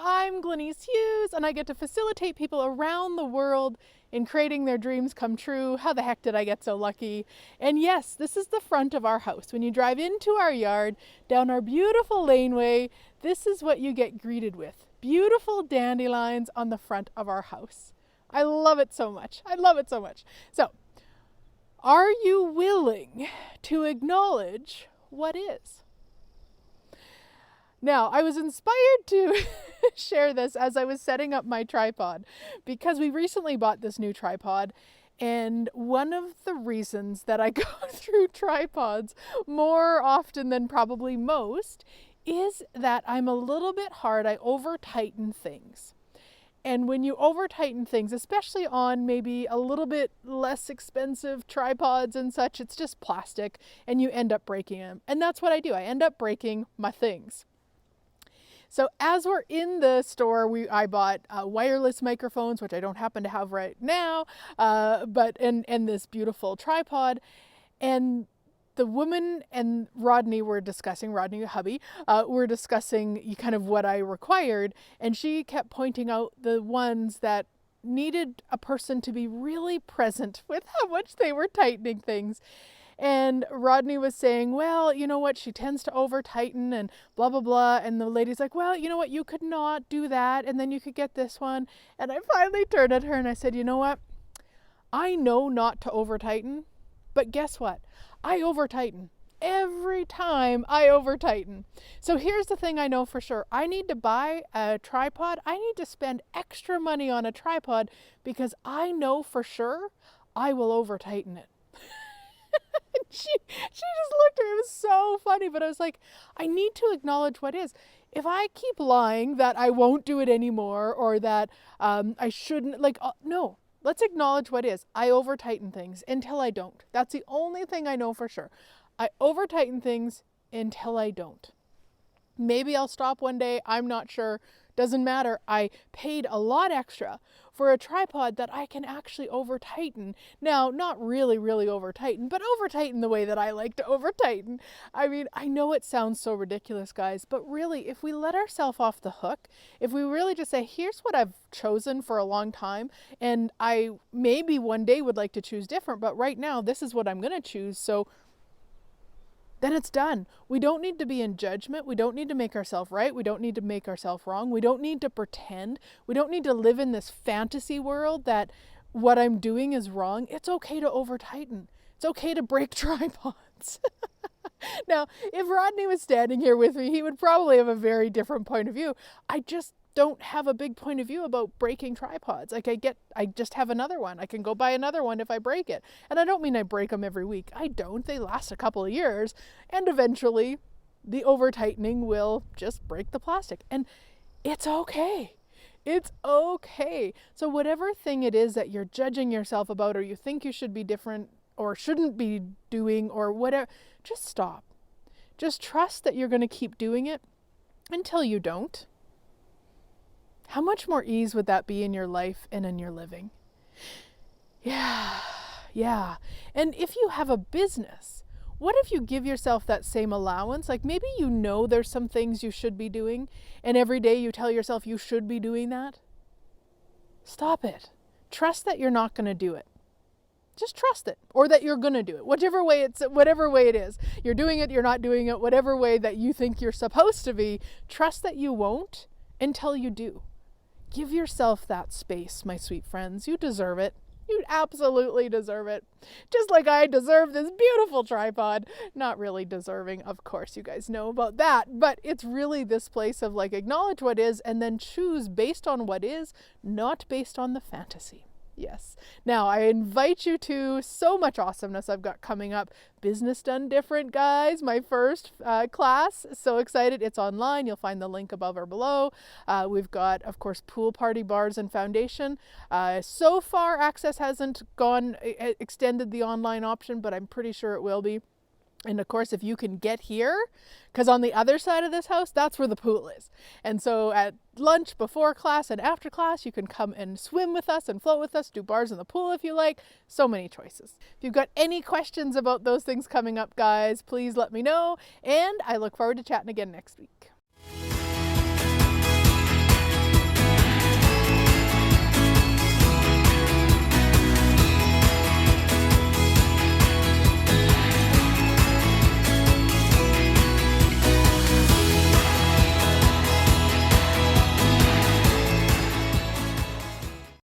I'm Glenyce Hughes, and I get to facilitate people around the world in creating their dreams come true. How the heck did I get so lucky? And yes, this is the front of our house. When you drive into our yard, down our beautiful laneway, this is what you get greeted with. Beautiful dandelions on the front of our house. I love it so much. I love it so much. So, are you willing to acknowledge what is? Now, I was inspired to share this as I was setting up my tripod because we recently bought this new tripod, and one of the reasons that I go through tripods more often than probably most is that I'm a little bit hard. I over-tighten things. And when you over-tighten things, especially on maybe a little bit less expensive tripods and such, it's just plastic and you end up breaking them. And that's what I do. I end up breaking my things. So as we're in the store, I bought wireless microphones, which I don't happen to have right now, and this beautiful tripod. And the woman and Rodney, hubby, were discussing kind of what I required. And she kept pointing out the ones that needed a person to be really present with how much they were tightening things. And Rodney was saying, well, you know what, she tends to over tighten and blah, blah, blah. And the lady's like, well, you know what, you could not do that. And then you could get this one. And I finally turned at her and I said, you know what, I know not to over tighten, but guess what? I over tighten. Every time I over tighten. So here's the thing I know for sure. I need to buy a tripod. I need to spend extra money on a tripod because I know for sure I will over tighten it. She just looked at me. It was so funny, but I was like, I need to acknowledge what is. If I keep lying that I won't do it anymore or that I shouldn't, no, let's acknowledge what is. I over tighten things until I don't. That's the only thing I know for sure. I over tighten things until I don't. Maybe I'll stop one day. I'm not sure. Doesn't matter. I paid a lot extra for a tripod that I can actually over tighten. Now, not really, really over tighten, but over tighten the way that I like to over tighten. I mean, I know it sounds so ridiculous, guys, but really, if we let ourselves off the hook, if we really just say, here's what I've chosen for a long time, and I maybe one day would like to choose different, but right now, this is what I'm going to choose. So then it's done. We don't need to be in judgment. We don't need to make ourselves right. We don't need to make ourselves wrong. We don't need to pretend. We don't need to live in this fantasy world that what I'm doing is wrong. It's okay to over tighten. It's okay to break tripods. Now, if Rodney was standing here with me, he would probably have a very different point of view. I just don't have a big point of view about breaking tripods. I just have another one. I can go buy another one if I break it. And I don't mean I break them every week. I don't. They last a couple of years. And eventually the over tightening will just break the plastic. And it's okay. It's okay. So whatever thing it is that you're judging yourself about, or you think you should be different or shouldn't be doing or whatever, just stop. Just trust that you're going to keep doing it until you don't. How much more ease would that be in your life and in your living? Yeah. And if you have a business, what if you give yourself that same allowance? Like maybe you know there's some things you should be doing, and every day you tell yourself you should be doing that. Stop it. Trust that you're not going to do it. Just trust it, or that you're going to do it. Whatever way it is. You're doing it, you're not doing it, whatever way that you think you're supposed to be, trust that you won't until you do. Give yourself that space, my sweet friends. You deserve it. You absolutely deserve it. Just like I deserve this beautiful tripod. Not really deserving, of course, you guys know about that. But it's really this place of acknowledge what is and then choose based on what is, not based on the fantasy. Yes. Now, I invite you to so much awesomeness I've got coming up. Business Done Different, guys. My first class. So excited. It's online. You'll find the link above or below. We've got, of course, pool party, bars, and foundation. So far, Access hasn't extended the online option, but I'm pretty sure it will be. And of course, if you can get here, because on the other side of this house, that's where the pool is. And so at lunch, before class, and after class, you can come and swim with us and float with us, do bars in the pool if you like. So many choices. If you've got any questions about those things coming up, guys, please let me know. And I look forward to chatting again next week.